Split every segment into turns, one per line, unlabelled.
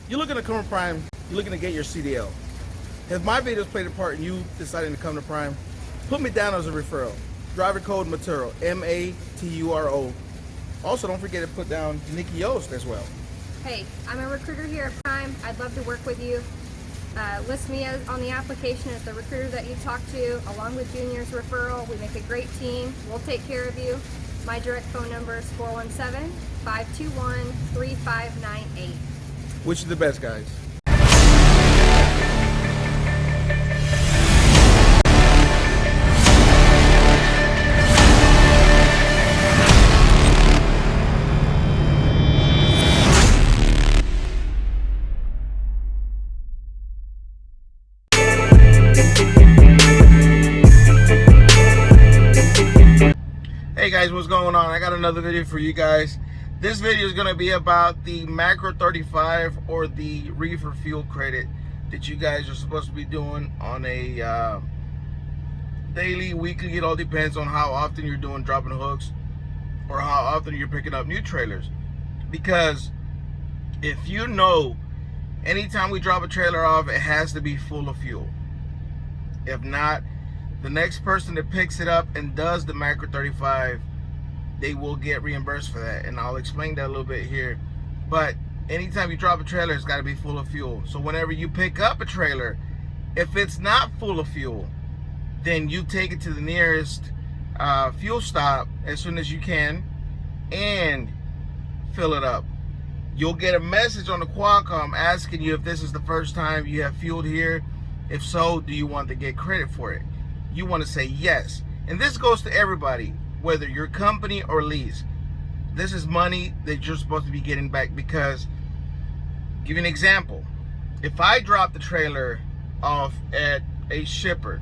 You're looking to come to Prime, you're looking to get your CDL. Has my videos played a part in you deciding to come to Prime? Put me down as a referral. Driver code Maturo, M-A-T-U-R-O. Also, don't forget to put down Nikki Yost as well.
Hey, I'm a recruiter here at Prime. I'd love to work with you. List me as on the application as the recruiter that you talk to, along with Junior's referral. We make a great team. We'll take care of you. My direct phone number is 417-521-3598.
Which is the best, guys? Hey guys, what's going on? I got another video for you guys. This video is going to be about the Macro 35 or the Reefer fuel credit that you guys are supposed to be doing on a daily, weekly. It all depends on how often you're doing dropping hooks or how often you're picking up new trailers. Because if you know, anytime we drop a trailer off, it has to be full of fuel. If not, the next person that picks it up and does the Macro 35, they will get reimbursed for that, and I'll explain that a little bit here. But anytime you drop a trailer, it's got to be full of fuel. So whenever you pick up a trailer, if it's not full of fuel, then you take it to the nearest fuel stop as soon as you can and fill it up. You'll get a message on the Qualcomm asking you if this is the first time you have fueled here. If so, do you want to get credit for it? You want to say yes. And this goes to everybody, whether you're company or lease. This is money that you're supposed to be getting back, because, give you an example. If I drop the trailer off at a shipper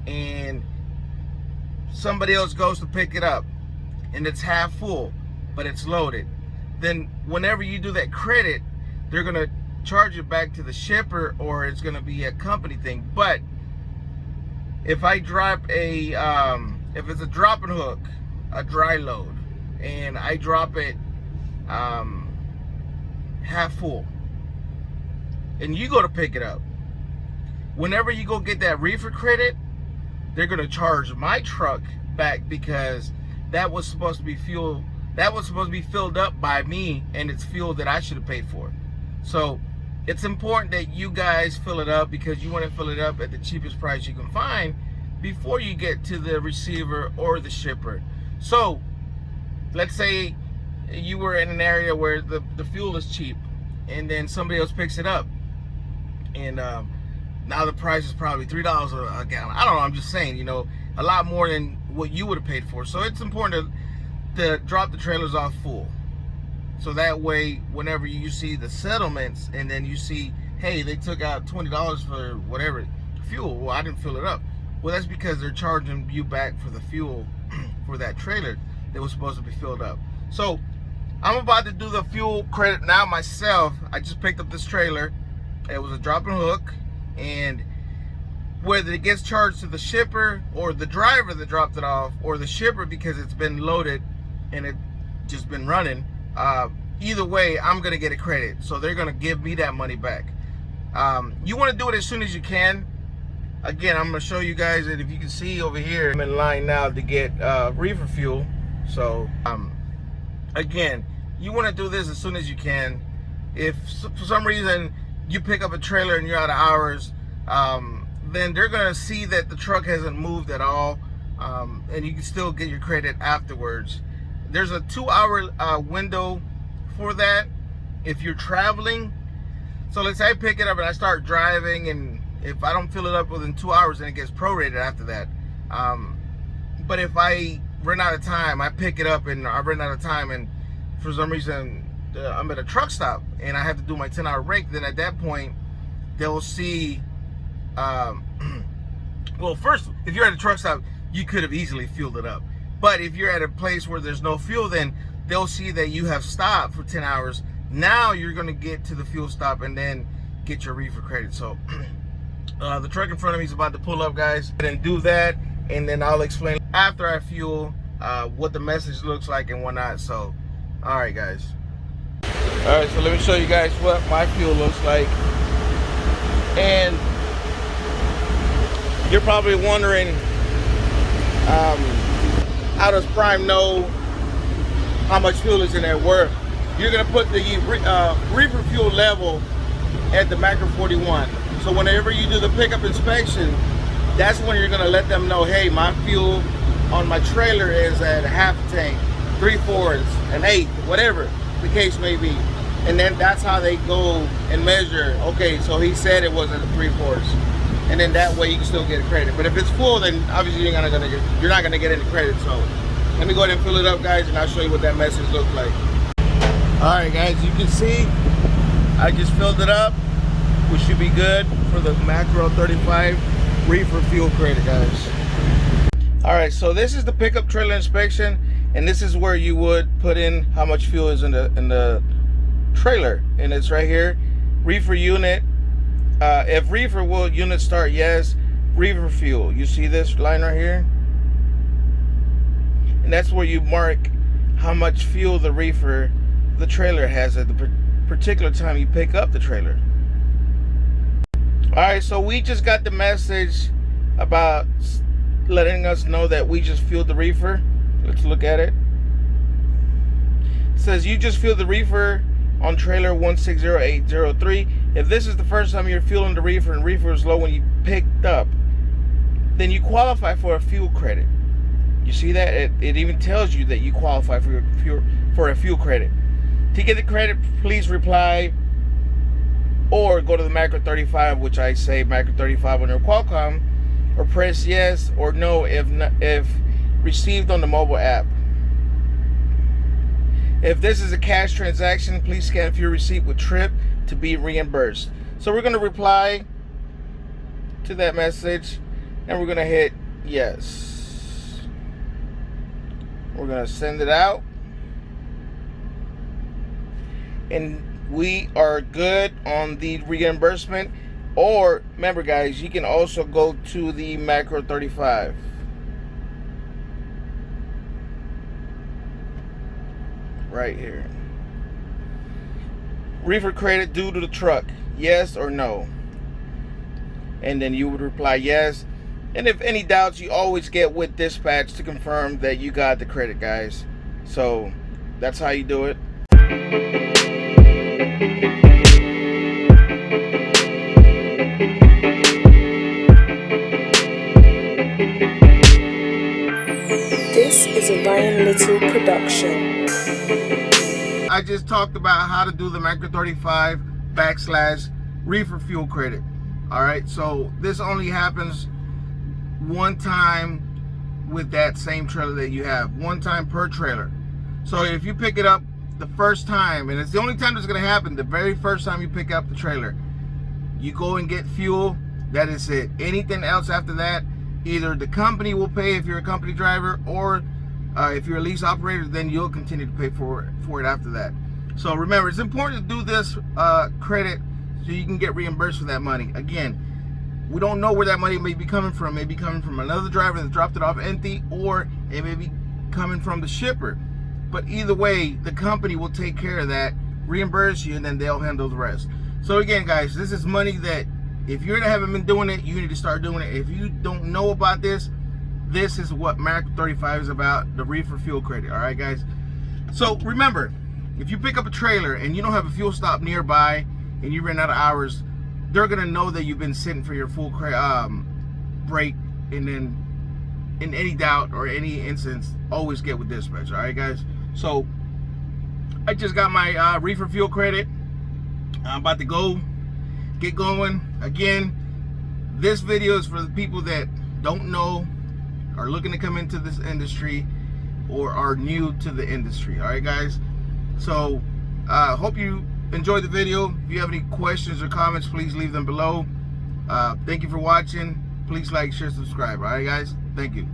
and somebody else goes to pick it up and it's half full but it's loaded, then whenever you do that credit, they're going to charge it back to the shipper, or it's going to be a company thing. But if I drop a if it's a drop and hook, a dry load, and I drop it half full, and you go to pick it up, whenever you go get that reefer credit, they're going to charge my truck back, because that was supposed to be fuel, that was supposed to be filled up by me, and it's fuel that I should have paid for. So it's important that you guys fill it up, because you want to fill it up at the cheapest price you can find before you get to the receiver or the shipper. So let's say you were in an area where the fuel is cheap, and then somebody else picks it up, and now the price is probably $3 a gallon. I don't know, I'm just saying, you know, a lot more than what you would have paid for. So it's important to drop the trailers off full. So that way, whenever you see the settlements and then you see, hey, they took out $20 for whatever fuel, well, I didn't fill it up. Well, that's because they're charging you back for the fuel for that trailer that was supposed to be filled up. So I'm about to do the fuel credit now myself. I just picked up this trailer. It was a drop and hook, and whether it gets charged to the shipper or the driver that dropped it off, or the shipper because it's been loaded and it just been running, either way, I'm gonna get a credit. So they're gonna give me that money back. You want to do it as soon as you can. Again, I'm gonna show you guys that. If you can see over here, I'm in line now to get reefer fuel. So again, you want to do this as soon as you can. If for some reason you pick up a trailer and you're out of hours, then they're gonna see that the truck hasn't moved at all, and you can still get your credit afterwards. There's a 2-hour window for that if you're traveling. So let's say I pick it up and I start driving, and if I don't fill it up within 2 hours, then it gets prorated after that. But if I run out of time, I pick it up and I run out of time, and for some reason I'm at a truck stop and I have to do my 10-hour break, then at that point they'll see, well, first, if you're at a truck stop, you could have easily fueled it up. But if you're at a place where there's no fuel, then they'll see that you have stopped for 10 hours. Now you're going to get to the fuel stop and then get your reefer credit. So the truck in front of me is about to pull up, guys, and do that, and then I'll explain after I fuel what the message looks like and whatnot. So all right, guys. All right, so let me show you guys what my fuel looks like. And you're probably wondering, how does Prime know how much fuel is in there? Where you're gonna put the reefer fuel level at the macro 41. So whenever you do the pickup inspection, that's when you're gonna let them know, hey, my fuel on my trailer is at half a tank, 3/4, an eighth, whatever the case may be. And then that's how they go and measure, okay, so he said it wasn't a 3/4. And then that way you can still get credit. But if it's full, then obviously you're not gonna get any credit. So let me go ahead and fill it up, guys, and I'll show you what that message looks like. All right, guys, you can see I just filled it up. We should be good for the macro 35 reefer fuel credit, guys. All right, so this is the pickup trailer inspection, and this is where you would put in how much fuel is in the trailer, and it's right here. Reefer unit. If reefer, will unit start? Yes. Reefer fuel. You see this line right here, and that's where you mark how much fuel the trailer has at the particular time you pick up the trailer. All right, so we just got the message about letting us know that we just fueled the reefer. Let's look at it. It says you just fueled the reefer on trailer 160803. If this is the first time you're fueling the reefer and reefer is low when you picked up, then you qualify for a fuel credit. You see that? It even tells you that you qualify for a fuel credit. To get the credit, please reply or go to the macro 35, which I say macro 35 on your Qualcomm, or press yes or no if received on the mobile app. If this is a cash transaction, please scan fuel receipt with trip to be reimbursed. So we're going to reply to that message, and we're going to hit yes. We're going to send it out, and we are good on the reimbursement. Or remember, guys, you can also go to the macro 35. Right here. Reefer credit due to the truck, yes or no? And then you would reply yes. And if any doubts, you always get with dispatch to confirm that you got the credit, guys. So that's how you do it.
This is a Ryan Little production.
I just talked about how to do the macro 35 / reefer fuel credit. All right, so this only happens one time with that same trailer that you have, one time per trailer. So if you pick it up the first time, and it's the only time that's going to happen, the very first time you pick up the trailer, you go and get fuel. That is it. Anything else after that, either the company will pay if you're a company driver, or if you're a lease operator, then you'll continue to pay for it after that. So remember, it's important to do this credit so you can get reimbursed for that money. Again, we don't know where that money may be coming from. It may be coming from another driver that dropped it off empty, or it may be coming from the shipper. But either way, the company will take care of that, reimburse you, and then they'll handle the rest. So again, guys, this is money that if you haven't been doing it, you need to start doing it. If you don't know about this, this is what macro 35 is about, the reefer fuel credit. All right, guys. So remember, if you pick up a trailer and you don't have a fuel stop nearby and you ran out of hours, they're gonna know that you've been sitting for your full break. And then in any doubt or any instance, always get with dispatch. All right, guys. So I just got my reefer fuel credit. I'm about to get going. Again, this video is for the people that don't know, are looking to come into this industry, or are new to the industry. All right, guys. So hope you enjoyed the video. If you have any questions or comments, please leave them below. Thank you for watching. Please like, share, subscribe. All right, guys. Thank you.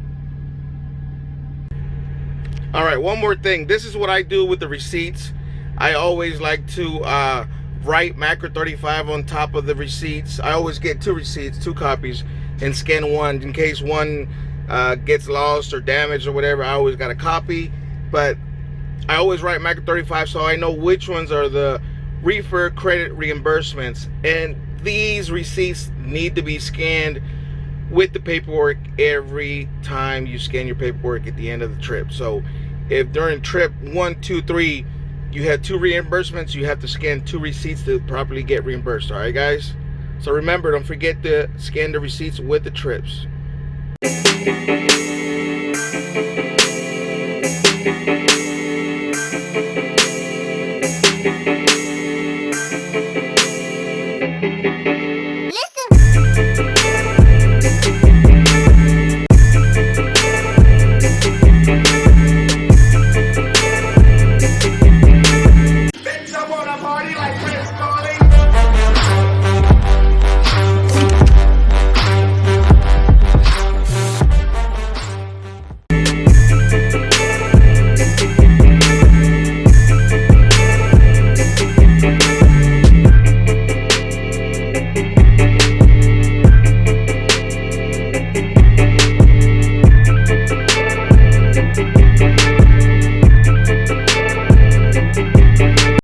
All right, one more thing. This is what I do with the receipts. I always like to write macro 35 on top of the receipts. I always get 2 receipts, 2 copies, and scan one in case one gets lost or damaged or whatever. I always got a copy. But I always write Mac 35 so I know which ones are the Reefer credit reimbursements, and these receipts need to be scanned with the paperwork every time you scan your paperwork at the end of the trip. So if during trip 1, 2, 3 you had 2 reimbursements, you have to scan 2 receipts to properly get reimbursed. All right, guys? So remember, don't forget to scan the receipts with the trips.